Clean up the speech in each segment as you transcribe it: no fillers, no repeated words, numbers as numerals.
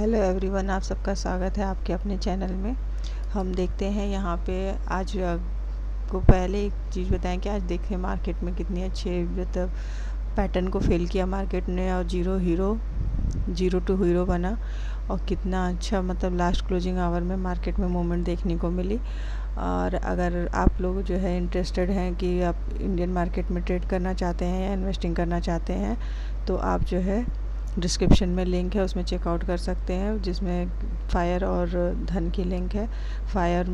Hello everyone, आप सबका स्वागत है आपके अपने चैनल में। हम देखते हैं यहाँ पे आज को पहले एक चीज़ बताएं कि आज देखें मार्केट में कितनी अच्छी मतलब पैटर्न को फिल किया मार्केट ने और जीरो टू हीरो बना और कितना अच्छा मतलब लास्ट क्लोजिंग आवर में मार्केट में मूवमेंट देखने को मिली। और अगर आप लोग जो है इंटरेस्टेड हैं कि आप इंडियन मार्केट में ट्रेड करना चाहते हैं या इन्वेस्टिंग करना चाहते हैं तो आप जो है डिस्क्रिप्शन में लिंक है, उसमें चेकआउट कर सकते हैं, जिसमें फायर और धन की लिंक है। फायर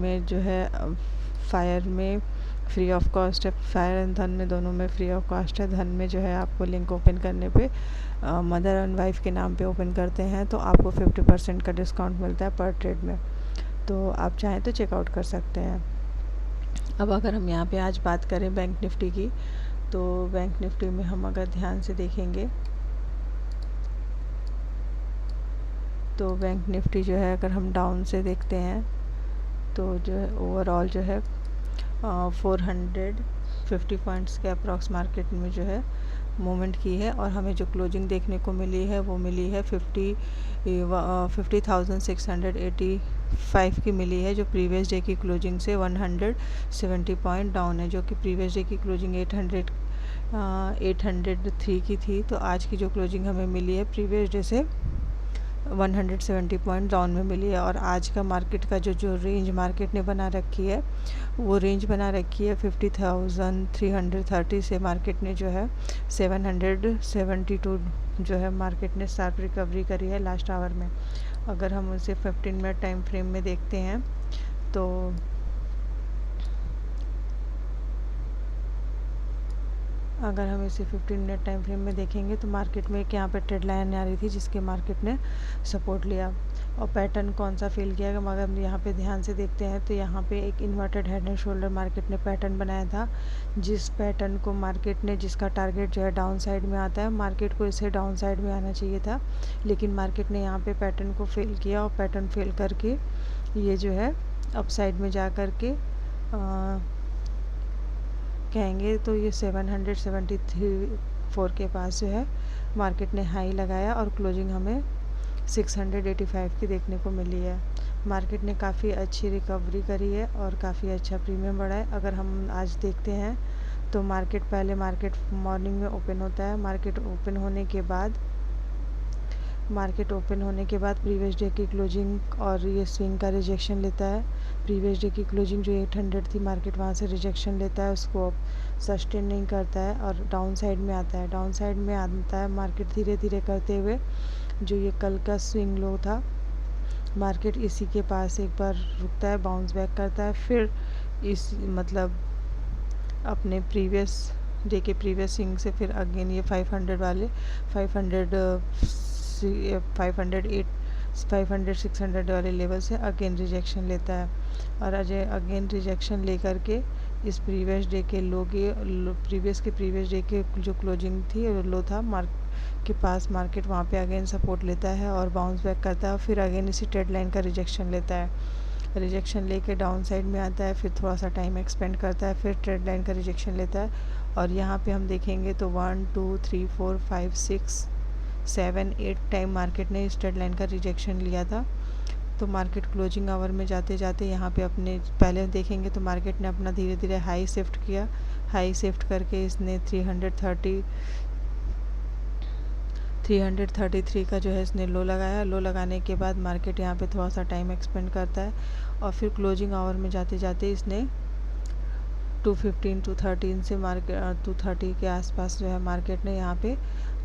में फ्री ऑफ कॉस्ट है, फायर एंड धन में दोनों में फ्री ऑफ कॉस्ट है। धन में जो है आपको लिंक ओपन करने पे मदर एंड वाइफ के नाम पे ओपन करते हैं तो आपको 50% का डिस्काउंट मिलता है पर ट्रेड में, तो आप चाहें तो चेकआउट कर सकते हैं। अब अगर हम यहाँ पे आज बात करें बैंक निफ्टी की, तो बैंक निफ्टी में हम अगर ध्यान से देखेंगे तो बैंक निफ्टी जो है अगर हम डाउन से देखते हैं तो जो है ओवरऑल जो है 450 पॉइंट्स के अप्रॉक्स मार्केट में जो है मूवमेंट की है और हमें जो क्लोजिंग देखने को मिली है वो मिली है 50,685 की मिली है, जो प्रीवियस डे की क्लोजिंग से 170 पॉइंट डाउन है। जो कि प्रीवियस डे की क्लोजिंग 803 की थी, तो आज की जो क्लोजिंग हमें मिली है प्रीवियस डे से 170 पॉइंट डाउन में मिली है। और आज का मार्केट का जो रेंज मार्केट ने बना रखी है वो रेंज बना रखी है 50,330 से मार्केट ने जो है 772 जो है मार्केट ने शार्प रिकवरी करी है लास्ट आवर में। अगर हम उसे 15 मिनट टाइम फ्रेम में देखते हैं तो अगर हम इसे 15 मिनट टाइम फ्रेम में देखेंगे तो मार्केट में एक यहाँ पे ट्रेड लाइन आ रही थी जिसके मार्केट ने सपोर्ट लिया और पैटर्न कौन सा फेल किया। मगर हम यहाँ पे ध्यान से देखते हैं तो यहाँ पे एक inverted head and shoulder market ने पैटर्न बनाया था, जिस पैटर्न को मार्केट ने जिसका टारगेट जो है डाउन साइड में आता है, मार्केट को इसे डाउन साइड में आना चाहिए था, लेकिन मार्केट ने यहाँ पे पैटर्न को फेल किया और पैटर्न फेल करके ये जो है अप साइड में जा कर के कहेंगे तो ये 774 के पास जो है मार्केट ने हाई लगाया और क्लोजिंग हमें 685 की देखने को मिली है। मार्केट ने काफ़ी अच्छी रिकवरी करी है और काफ़ी अच्छा प्रीमियम बढ़ा है। अगर हम आज देखते हैं तो मार्केट मॉर्निंग में ओपन होता है। मार्केट ओपन होने के बाद प्रीवियस डे की क्लोजिंग और ये स्विंग का रिजेक्शन लेता है। प्रीवियस डे की क्लोजिंग जो 800 थी, मार्केट वहाँ से रिजेक्शन लेता है, उसको सस्टेन नहीं करता है और डाउन साइड में आता है। मार्केट धीरे धीरे करते हुए जो ये कल का स्विंग लो था, मार्केट इसी के पास एक बार रुकता है, बाउंस बैक करता है, फिर इस मतलब अपने प्रीवियस डे के प्रीवियस स्विंग से फिर अगेन ये 500-600 वाले लेवल से अगेन रिजेक्शन लेता है और अगेन रिजेक्शन लेकर के इस प्रीवियस डे के प्रीवियस डे के जो क्लोजिंग थी लो था के पास, मार्केट वहाँ पे अगेन सपोर्ट लेता है और बाउंस बैक करता है और फिर अगेन इसी ट्रेड लाइन का रिजेक्शन लेता है। रिजेक्शन लेके डाउन साइड में आता है, फिर थोड़ा सा टाइम एक्सपेंड करता है, फिर ट्रेड लाइन का रिजेक्शन लेता है और यहाँ पे हम देखेंगे तो 1 2 3 4 5 6 7 8 टाइम मार्केट ने इस ट्रेड लाइन का रिजेक्शन लिया था। तो मार्केट क्लोजिंग आवर में जाते जाते यहाँ पे अपने पहले देखेंगे तो मार्केट ने अपना धीरे धीरे हाई शिफ्ट किया। हाई शिफ्ट करके इसने 333 का जो है इसने लो लगाया। लो लगाने के बाद मार्केट यहाँ पे थोड़ा सा टाइम एक्सपेंड करता है और फिर क्लोजिंग आवर में जाते जाते इसने 213 से 230 के आसपास जो है मार्केट ने यहाँ पे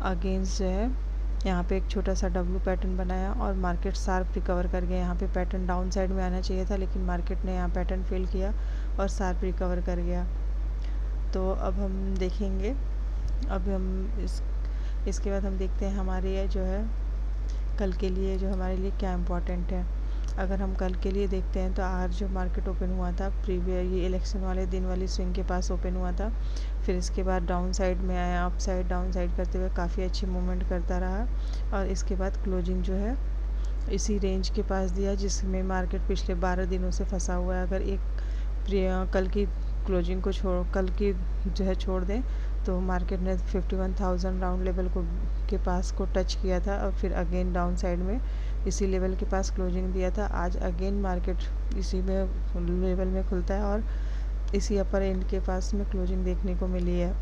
अगेंस्ट जो है यहाँ पे एक छोटा सा डब्लू पैटर्न बनाया और मार्केट शार्प रिकवर कर गया। यहाँ पे पैटर्न डाउन साइड में आना चाहिए था, लेकिन मार्केट ने यहाँ पैटर्न फेल किया और शार्प रिकवर कर गया। तो अब हम देखेंगे, अब हम इसके बाद हम देखते हैं हमारे जो है कल के लिए जो हमारे लिए क्या इम्पोर्टेंट है। अगर हम कल के लिए देखते हैं तो आज जो मार्केट ओपन हुआ था ये इलेक्शन वाले दिन वाली स्विंग के पास ओपन हुआ था, फिर इसके बाद डाउन साइड में आया, अप साइड डाउन साइड करते हुए काफ़ी अच्छी मूवमेंट करता रहा और इसके बाद क्लोजिंग जो है इसी रेंज के पास दिया जिसमें मार्केट पिछले 12 दिनों से फंसा हुआ है। अगर कल की क्लोजिंग को कल की जो है छोड़ दें तो मार्केट ने 51,000 राउंड लेवल को के पास को टच किया था और फिर अगेन डाउन साइड में इसी लेवल के पास क्लोजिंग दिया था। आज अगेन मार्केट इसी में लेवल में खुलता है और इसी अपर एंड के पास में क्लोजिंग देखने को मिली है।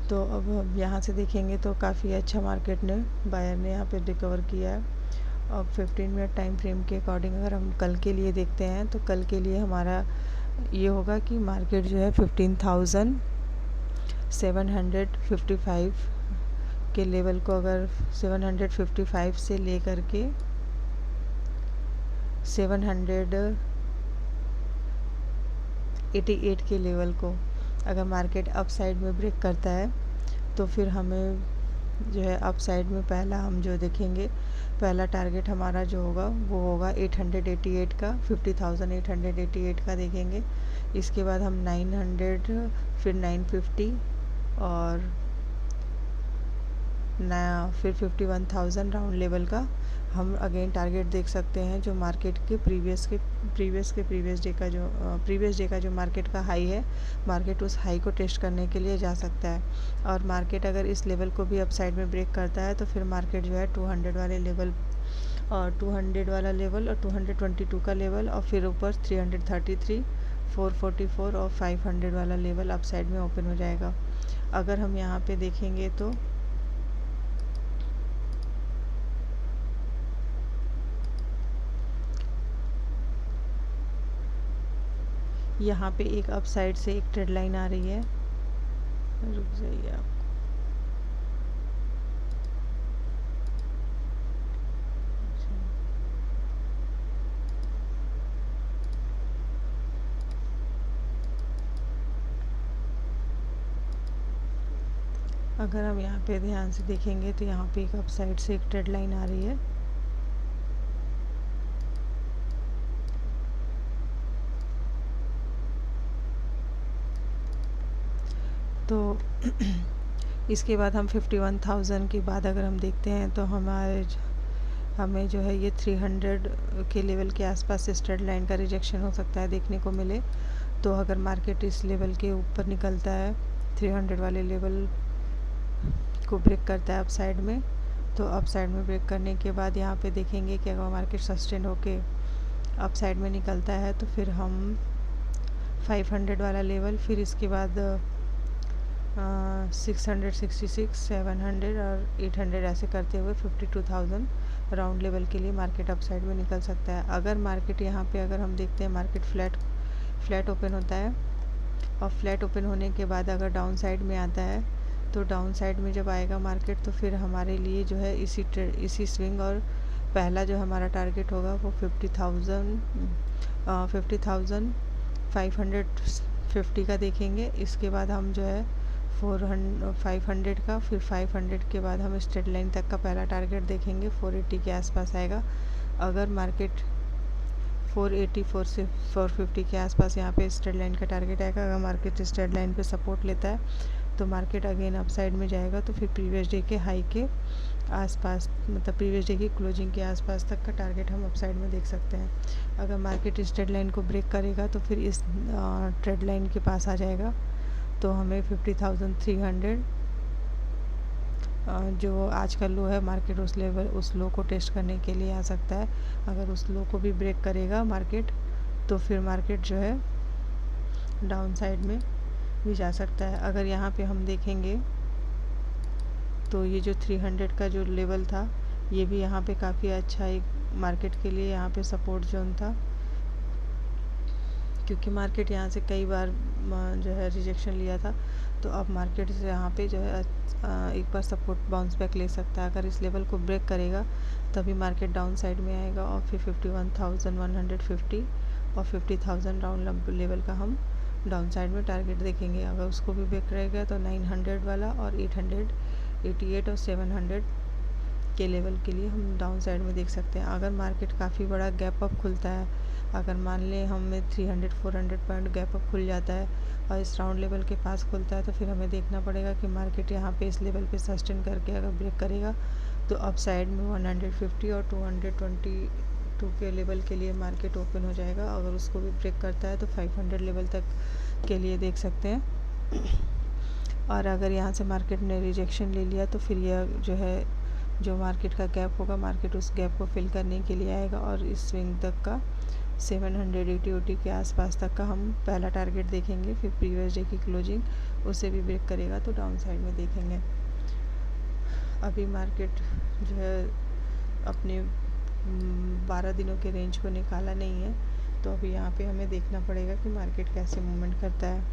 तो अब यहाँ से देखेंगे तो काफ़ी अच्छा मार्केट ने बायर ने यहाँ पे रिकवर किया है। अब 15 मिनट टाइम फ्रेम के अकॉर्डिंग अगर हम कल के लिए देखते हैं तो कल के लिए हमारा ये होगा कि मार्केट जो है 15,755 के लेवल को अगर 755 से लेकर के 788 के लेवल को अगर मार्केट अप साइड में ब्रेक करता है तो फिर हमें जो है अप साइड में पहला हम जो देखेंगे, पहला टारगेट हमारा जो होगा वो होगा 888 का, 50,888 का देखेंगे। इसके बाद हम 900, फिर 950 और फिर 51,000 राउंड लेवल का हम अगेन टारगेट देख सकते हैं, जो मार्केट के प्रीवियस डे का जो मार्केट का हाई है, मार्केट उस हाई को टेस्ट करने के लिए जा सकता है। और मार्केट अगर इस लेवल को भी अपसाइड में ब्रेक करता है तो फिर मार्केट जो है 200 वाले लेवल और 200 वाला लेवल और 222 का लेवल और फिर ऊपर 333, 444 और 500 वाला लेवल अपसाइड में ओपन हो जाएगा। अगर हम यहाँ पे देखेंगे तो यहाँ पे एक अप साइड से एक ट्रेड लाइन आ रही है, रुक जाइए आप। अगर हम यहाँ पे ध्यान से देखेंगे तो यहाँ पे एक अप साइड से एक ट्रेड लाइन आ रही है। तो इसके बाद हम 51,000 के बाद अगर हम देखते हैं तो हमें जो है ये 300 के लेवल के आसपास इस ट्रेड लाइन का रिजेक्शन हो सकता है देखने को मिले। तो अगर मार्केट इस लेवल के ऊपर निकलता है, 300 वाले लेवल को ब्रेक करता है अप साइड में, तो अप साइड में ब्रेक करने के बाद यहाँ पे देखेंगे कि अगर मार्केट सस्टेन होके अप साइड में निकलता है तो फिर हम 500 वाला लेवल, फिर इसके बाद 666, 700 और 800 ऐसे करते हुए 52,000 राउंड लेवल के लिए मार्केट अप साइड में निकल सकता है। अगर मार्केट यहाँ पे अगर हम देखते हैं मार्केट फ्लैट ओपन होता है और फ्लैट ओपन होने के बाद अगर डाउन साइड में आता है तो डाउन साइड में जब आएगा मार्केट तो फिर हमारे लिए जो है इसी स्विंग और पहला जो हमारा टारगेट होगा वो 50,550 का देखेंगे। इसके बाद हम जो है 500 का, फिर 500 के बाद हम स्ट्रेट लाइन तक का पहला टारगेट देखेंगे, 480 के आसपास आएगा। अगर मार्केट 480 से 450 के आसपास यहाँ पे स्ट्रेट लाइन का टारगेट आएगा। अगर मार्केट स्ट्रेट लाइन पे सपोर्ट लेता है तो मार्केट अगेन अपसाइड में जाएगा, तो फिर प्रीवियस डे के हाई के आसपास, मतलब प्रीवियस डे की क्लोजिंग के आसपास तक का टारगेट हम अपसाइड में देख सकते हैं। अगर मार्केट इस ट्रेड लाइन को ब्रेक करेगा तो फिर इस ट्रेड लाइन के पास आ जाएगा, तो हमें 50,300 जो आज का लो है मार्केट उस लो को टेस्ट करने के लिए आ सकता है। अगर उस लो को भी ब्रेक करेगा मार्केट तो फिर मार्केट जो है डाउन साइड में भी जा सकता है। अगर यहाँ पे हम देखेंगे तो ये जो 300 का जो लेवल था ये भी यहाँ पे काफ़ी अच्छा एक मार्केट के लिए यहाँ पे सपोर्ट जोन था, क्योंकि मार्केट यहाँ से कई बार जो है रिजेक्शन लिया था। तो अब मार्केट से यहाँ पे जो है एक बार सपोर्ट बाउंस बैक ले सकता है। अगर इस लेवल को ब्रेक करेगा तभी मार्केट डाउन साइड में आएगा और फिर 51,150 और 50,000 राउंड लेवल का हम डाउन साइड में टारगेट देखेंगे। अगर उसको भी ब्रेक रहेगा तो 900 वाला और 888 और 700 के लेवल के लिए हम डाउन साइड में देख सकते हैं। अगर मार्केट काफ़ी बड़ा गैप अप खुलता है, अगर मान लें हमें 300-400 पॉइंट गैप अप खुल जाता है और इस राउंड लेवल के पास खुलता है, तो फिर हमें देखना पड़ेगा कि मार्केट यहाँ पे इस लेवल पे सस्टेन करके अगर ब्रेक करेगा तो अप साइड में 150 और 2 के लेवल के लिए मार्केट ओपन हो जाएगा। अगर उसको भी ब्रेक करता है तो 500 लेवल तक के लिए देख सकते हैं। और अगर यहाँ से मार्केट ने रिजेक्शन ले लिया तो फिर यह जो है जो मार्केट का गैप होगा, मार्केट उस गैप को फिल करने के लिए आएगा और इस स्विंग तक का 780 के आसपास तक का हम पहला टारगेट देखेंगे। फिर प्रीवियस डे की क्लोजिंग उसे भी ब्रेक करेगा तो डाउन साइड में देखेंगे। अभी मार्केट जो है अपने 12 दिनों के रेंज को निकाला नहीं है, तो अभी यहाँ पे हमें देखना पड़ेगा कि मार्केट कैसे मूवमेंट करता है।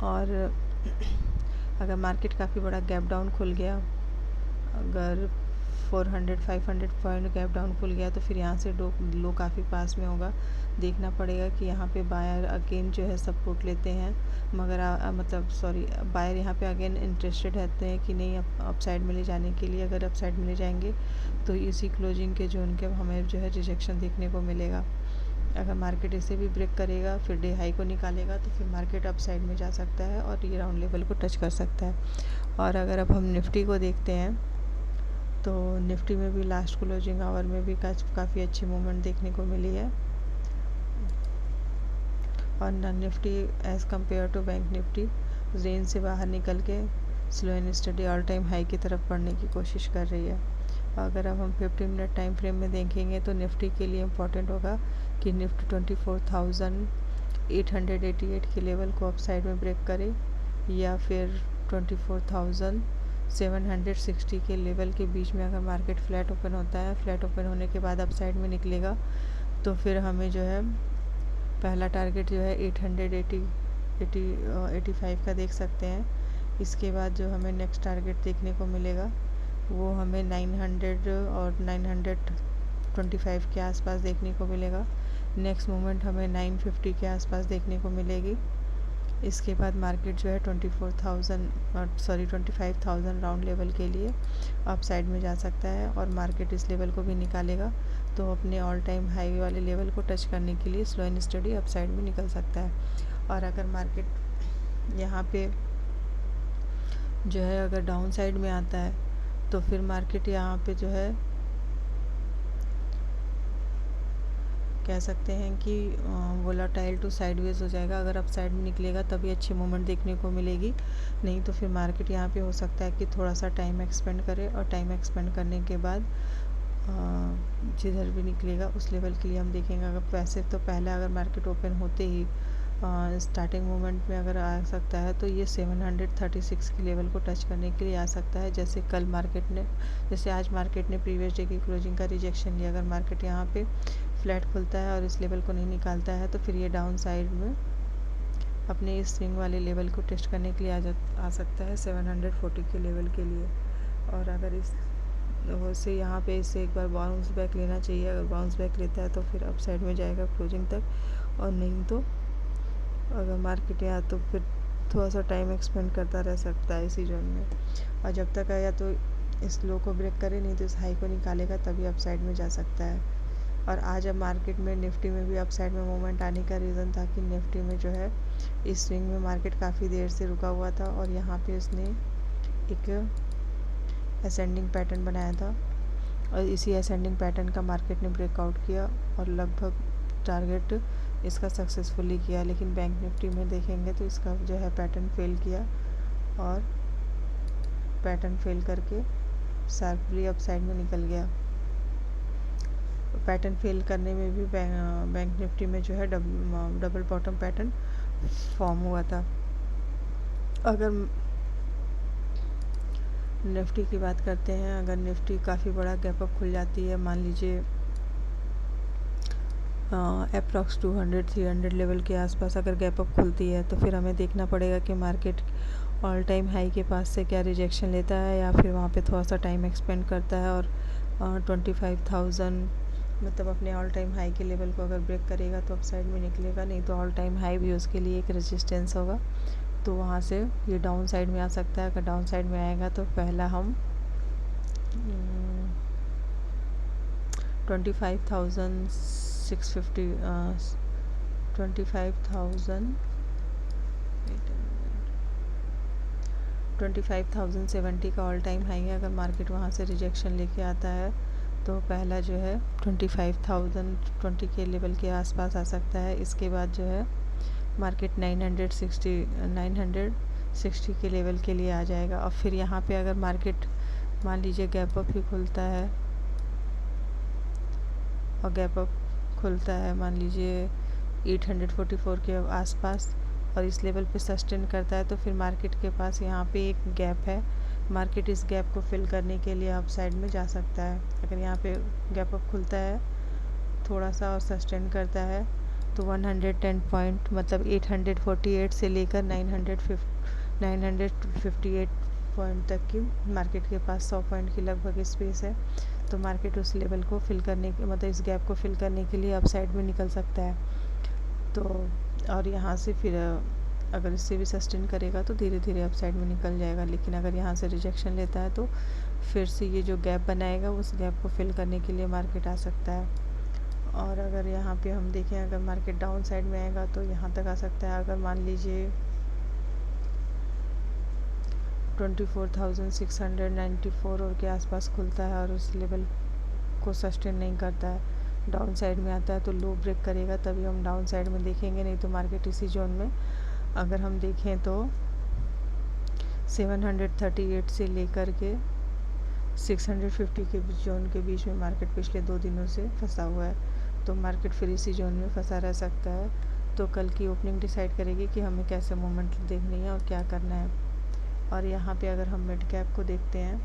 और अगर मार्केट काफ़ी बड़ा गैप डाउन खुल गया, अगर 400-500 पॉइंट गैप डाउन खुल गया तो फिर यहाँ से लो काफ़ी पास में होगा। देखना पड़ेगा कि यहाँ पे बायर अगेन जो है सपोर्ट लेते हैं, मगर बायर यहाँ पे अगेन इंटरेस्टेड रहते हैं कि नहीं अप साइड में ले जाने के लिए। अगर अप साइड में ले जाएंगे तो इसी क्लोजिंग के जोन के हमें जो है रिजेक्शन देखने को मिलेगा। अगर मार्केट इसे भी ब्रेक करेगा, फिर डे हाई को निकालेगा तो फिर मार्केट अप साइड में जा सकता है और ये राउंड लेवल को टच कर सकता है। और अगर अब हम निफ्टी को देखते हैं तो निफ्टी में भी लास्ट क्लोजिंग आवर में भी काफ़ी अच्छी मूवमेंट देखने को मिली है। और Nifty as compare to Bank Nifty range से बाहर निकल के slow and steady all time high की तरफ बढ़ने की कोशिश कर रही है। अगर अब हम 15 मिनट टाइम फ्रेम में देखेंगे तो निफ्टी के लिए इम्पॉर्टेंट होगा कि निफ्टी 24,888 के लेवल को अप साइड में ब्रेक करे या फिर 24,760 के लेवल के बीच में अगर मार्केट फ्लैट ओपन होता है, फ्लैट ओपन होने के बाद अप साइड में निकलेगा तो फिर हमें जो है पहला टारगेट जो है 85 का देख सकते हैं। इसके बाद जो हमें नेक्स्ट टारगेट देखने को मिलेगा वो हमें 900 और 925 के आसपास देखने को मिलेगा। नेक्स्ट मूवमेंट हमें 950 के आसपास देखने को मिलेगी। इसके बाद मार्केट जो है 25,000 राउंड लेवल के लिए अप साइड में जा सकता है और मार्केट इस लेवल को भी निकालेगा तो अपने ऑल टाइम हाई वाले लेवल को टच करने के लिए slow and study up side में निकल सकता है। और अगर मार्केट यहाँ पे जो है अगर डाउन साइड में आता है तो फिर मार्केट यहाँ पे जो है कह सकते हैं कि वोलाटाइल टू साइडवेज हो जाएगा। अगर अप साइड में निकलेगा तभी अच्छी मूवमेंट देखने को मिलेगी, नहीं तो फिर मार्केट यहाँ पे हो सकता है कि थोड़ा सा टाइम एक्सपेंड करे और टाइम एक्सपेंड करने के बाद जिधर भी निकलेगा उस लेवल के लिए हम देखेंगे। अगर वैसे तो पहले अगर मार्केट ओपन होते ही स्टार्टिंग मोमेंट में अगर आ सकता है तो ये 736 के लेवल को टच करने के लिए आ सकता है। जैसे आज मार्केट ने प्रीवियस डे की क्लोजिंग का रिजेक्शन लिया, अगर मार्केट यहाँ पे फ्लैट खुलता है और इस लेवल को नहीं निकालता है तो फिर ये डाउन साइड में अपने इस स्विंग वाले लेवल को टेस्ट करने के लिए आ सकता है 740 के लेवल के लिए। और अगर इस से यहाँ पे इससे एक बार बाउंस बैक लेना चाहिए। अगर बाउंस बैक लेता है तो फिर अप साइड में जाएगा क्लोजिंग तक, और नहीं तो अगर मार्केट यहाँ तो फिर थोड़ा सा टाइम एक्सपेंड करता रह सकता है इसी जोन में। और जब तक या तो इस लो को ब्रेक करे नहीं तो इस हाई को निकालेगा तभी अप साइड में जा सकता है। और आज अब मार्केट में निफ्टी में भी अप साइड में मूवमेंट आने का रीज़न था कि निफ्टी में जो है इस स्विंग में मार्केट काफ़ी देर से रुका हुआ था और यहाँ पे उसने एक असेंडिंग पैटर्न बनाया था और इसी असेंडिंग पैटर्न का मार्केट ने ब्रेकआउट किया और लगभग टारगेट इसका सक्सेसफुली किया। लेकिन बैंक निफ्टी में देखेंगे तो इसका जो है पैटर्न फेल किया और पैटर्न फेल करके शार्पली अप साइड में निकल गया। पैटर्न फेल करने में भी बैंक निफ्टी में जो है डबल बॉटम पैटर्न फॉर्म हुआ था। अगर निफ्टी की बात करते हैं, अगर निफ्टी काफ़ी बड़ा गैप अप खुल जाती है, मान लीजिए अप्रॉक्स 200-300 लेवल के आसपास अगर गैप अप खुलती है तो फिर हमें देखना पड़ेगा कि मार्केट ऑल टाइम हाई के पास से क्या रिजेक्शन लेता है या फिर वहाँ पे थोड़ा सा टाइम एक्सपेंड करता है और 25,000 मतलब अपने ऑल टाइम हाई के लेवल को अगर ब्रेक करेगा तो अप साइड में निकलेगा, नहीं तो ऑल टाइम हाई भी उसके लिए एक रेजिस्टेंस होगा तो वहाँ से ये डाउन साइड में आ सकता है। अगर डाउन साइड में आएगा तो पहला हम 25,000 25,070 का ऑल टाइम हाई है। अगर मार्केट वहाँ से रिजेक्शन लेके आता है तो पहला जो है 25,020 के लेवल के आसपास आ सकता है। इसके बाद जो है मार्केट 960 के लेवल के लिए आ जाएगा। और फिर यहाँ पे अगर मार्केट मान लीजिए गैप अप ही खुलता है और गैप अप खुलता है मान लीजिए 844 के आसपास और इस लेवल पे सस्टेन करता है तो फिर मार्केट के पास यहाँ पे एक गैप है। मार्केट इस गैप को फिल करने के लिए अप साइड में जा सकता है। अगर यहाँ पे गैप अप खुलता है थोड़ा सा और सस्टेन करता है तो 110 पॉइंट मतलब 848 से लेकर 958 पॉइंट तक की मार्केट के पास 100 पॉइंट की लगभग स्पेस है। तो मार्केट उस लेवल को फिल करने के मतलब इस गैप को फिल करने के लिए अप साइड में निकल सकता है। तो और यहाँ से फिर अगर इससे भी सस्टेन करेगा तो धीरे धीरे अप साइड में निकल जाएगा। लेकिन अगर यहाँ से रिजेक्शन लेता है तो फिर से ये जो गैप बनाएगा उस गैप को फिल करने के लिए मार्केट आ सकता है। और अगर यहाँ पे हम देखें अगर मार्केट डाउन साइड में आएगा तो यहाँ तक आ सकता है। अगर मान लीजिए 24,694 और के आसपास खुलता है और उस लेवल को सस्टेन नहीं करता है, डाउन साइड में आता है तो लो ब्रेक करेगा तभी हम डाउन साइड में देखेंगे, नहीं तो मार्केट इसी जोन में अगर हम देखें तो 738 से लेकर के 650 के जोन के बीच में मार्केट पिछले 2 दिनों से फंसा हुआ है। तो मार्केट फिर इसी जोन में फंसा रह सकता है। तो कल की ओपनिंग डिसाइड करेगी कि हमें कैसे मूवमेंट देखनी है और क्या करना है। और यहाँ पे अगर हम मिड कैप को देखते हैं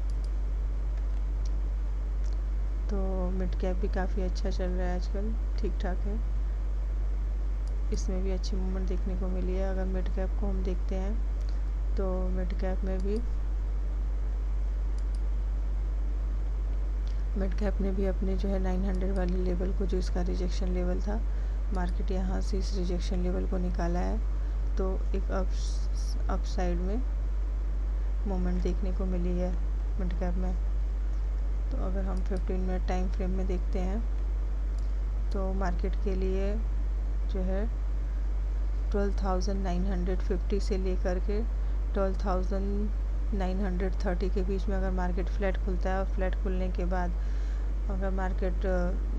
तो मिड कैप भी काफ़ी अच्छा चल रहा है आजकल, ठीक ठाक है। इसमें भी अच्छी मूवमेंट देखने को मिली है। अगर मिड कैप को हम देखते हैं तो मिड कैप ने भी अपने जो है 900 वाले लेवल को, जो इसका रिजेक्शन लेवल था, मार्केट यहाँ से इस रिजेक्शन लेवल को निकाला है। तो एक अप साइड में मूवमेंट देखने को मिली है मिड कैप में। तो अगर हम 15 मिनट टाइम फ्रेम में देखते हैं तो मार्केट के लिए जो है 12,950 से लेकर के 12,930 के बीच में अगर मार्केट फ्लैट खुलता है और फ्लैट खुलने के बाद अगर मार्केट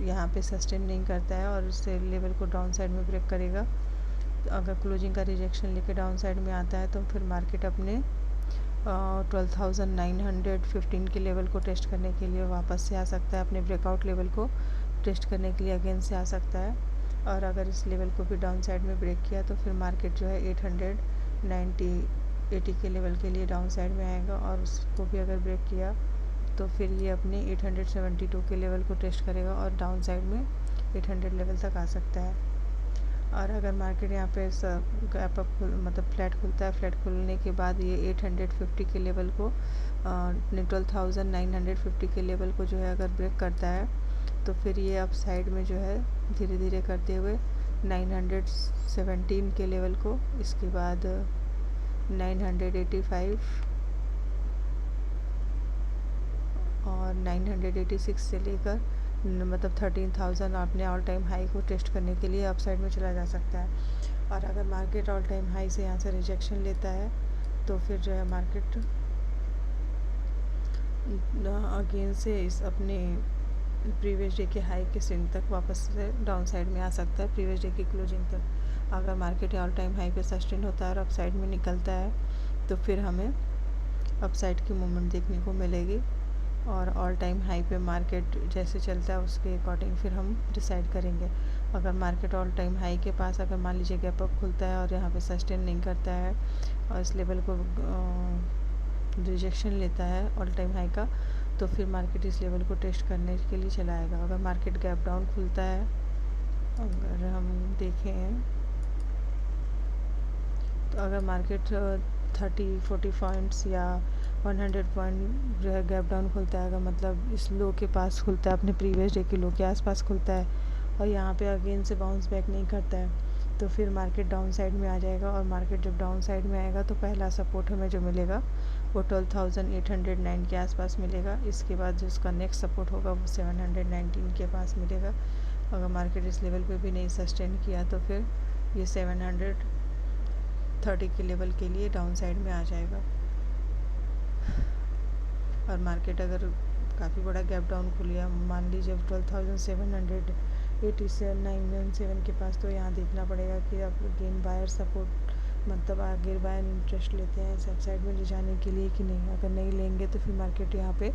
यहाँ पे सस्टेन नहीं करता है और उससे लेवल को डाउन साइड में ब्रेक करेगा, तो अगर क्लोजिंग का रिजेक्शन लेके डाउन साइड में आता है तो फिर मार्केट अपने 12,915 के लेवल को टेस्ट करने के लिए वापस से आ सकता है। अपने ब्रेकआउट लेवल को टेस्ट करने के लिए अगेन से आ सकता है। और अगर इस लेवल को भी डाउन साइड में ब्रेक किया तो फिर मार्केट जो है 880 के लेवल के लिए डाउन साइड में आएगा। और उसको भी अगर ब्रेक किया तो फिर ये अपने 872 के लेवल को टेस्ट करेगा और डाउन साइड में 800 लेवल तक आ सकता है। और अगर मार्केट यहाँ पे गैप अप मतलब फ्लैट खुलता है, फ्लैट खुलने के बाद ये 850 के लेवल को 12,950 के लेवल को जो है अगर ब्रेक करता है तो फिर ये अप साइड में जो है धीरे धीरे करते हुए 917 के लेवल को, इसके बाद 985 और 986 से लेकर मतलब 13,000 अपने ऑल टाइम हाई को टेस्ट करने के लिए अप साइड में चला जा सकता है। और अगर मार्केट ऑल टाइम हाई से यहाँ से रिजेक्शन लेता है तो फिर जो है मार्केट अगेन से इस अपने प्रीवियस डे के हाई के स्विंग तक वापस से डाउन साइड में आ सकता है, प्रीवियस डे की क्लोजिंग तक। अगर मार्केट ऑल टाइम हाई पे सस्टेन होता है और अप साइड में निकलता है तो फिर हमें अप साइड की मूवमेंट देखने को मिलेगी। और ऑल टाइम हाई पे मार्केट जैसे चलता है उसके अकॉर्डिंग फिर हम डिसाइड करेंगे। अगर मार्केट ऑल टाइम हाई के पास अगर मान लीजिए गैप अप खुलता है और यहाँ पे सस्टेन नहीं करता है और इस लेवल को रिजेक्शन लेता है ऑल टाइम हाई का, तो फिर मार्केट इस लेवल को टेस्ट करने के लिए चला आएगा। अगर मार्केट गैप डाउन खुलता है, अगर हम देखें तो अगर मार्केट 30-40 पॉइंट्स या 100 पॉइंट जो है गैप डाउन खुलता है, अगर मतलब इस लो के पास खुलता है, अपने प्रीवियस डे के लो के आसपास खुलता है और यहाँ पे अगेन से बाउंस बैक नहीं करता है तो फिर मार्केट डाउन साइड में आ जाएगा। और मार्केट जब डाउन साइड में आएगा तो पहला सपोर्ट हमें जो मिलेगा वो 12,809 के आसपास मिलेगा। इसके बाद जो उसका नेक्स्ट सपोर्ट होगा वो 719 के पास मिलेगा। अगर मार्केट इस लेवल पे भी नहीं सस्टेन किया तो फिर ये 730 के लेवल के लिए डाउन साइड में आ जाएगा। और मार्केट अगर काफ़ी बड़ा गैप डाउन खुल गया, मान लीजिए 12,787 के पास, तो यहाँ देखना पड़ेगा कि अब अगेन बायर सपोर्ट, मतलब आगे बायर इंटरेस्ट लेते हैं सेल साइड में ले जाने के लिए कि नहीं। अगर नहीं लेंगे तो फिर मार्केट यहाँ पे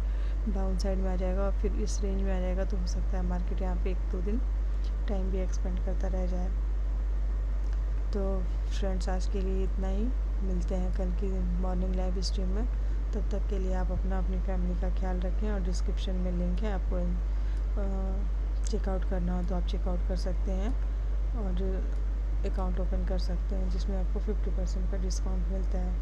डाउन साइड में आ जाएगा और फिर इस रेंज में आ जाएगा, तो हो सकता है मार्केट यहाँ पे 1-2 दिन टाइम भी एक्सपेंड करता रह जाए। तो फ्रेंड्स, आज के लिए इतना ही। मिलते हैं कल की मॉर्निंग लाइव स्ट्रीम में। तब तक के लिए आप अपनी फैमिली का ख्याल रखें, और डिस्क्रिप्शन में लिंक है, आपको चेकआउट करना हो तो आप चेकआउट कर सकते हैं और अकाउंट ओपन कर सकते हैं, जिसमें आपको 50% का डिस्काउंट मिलता है।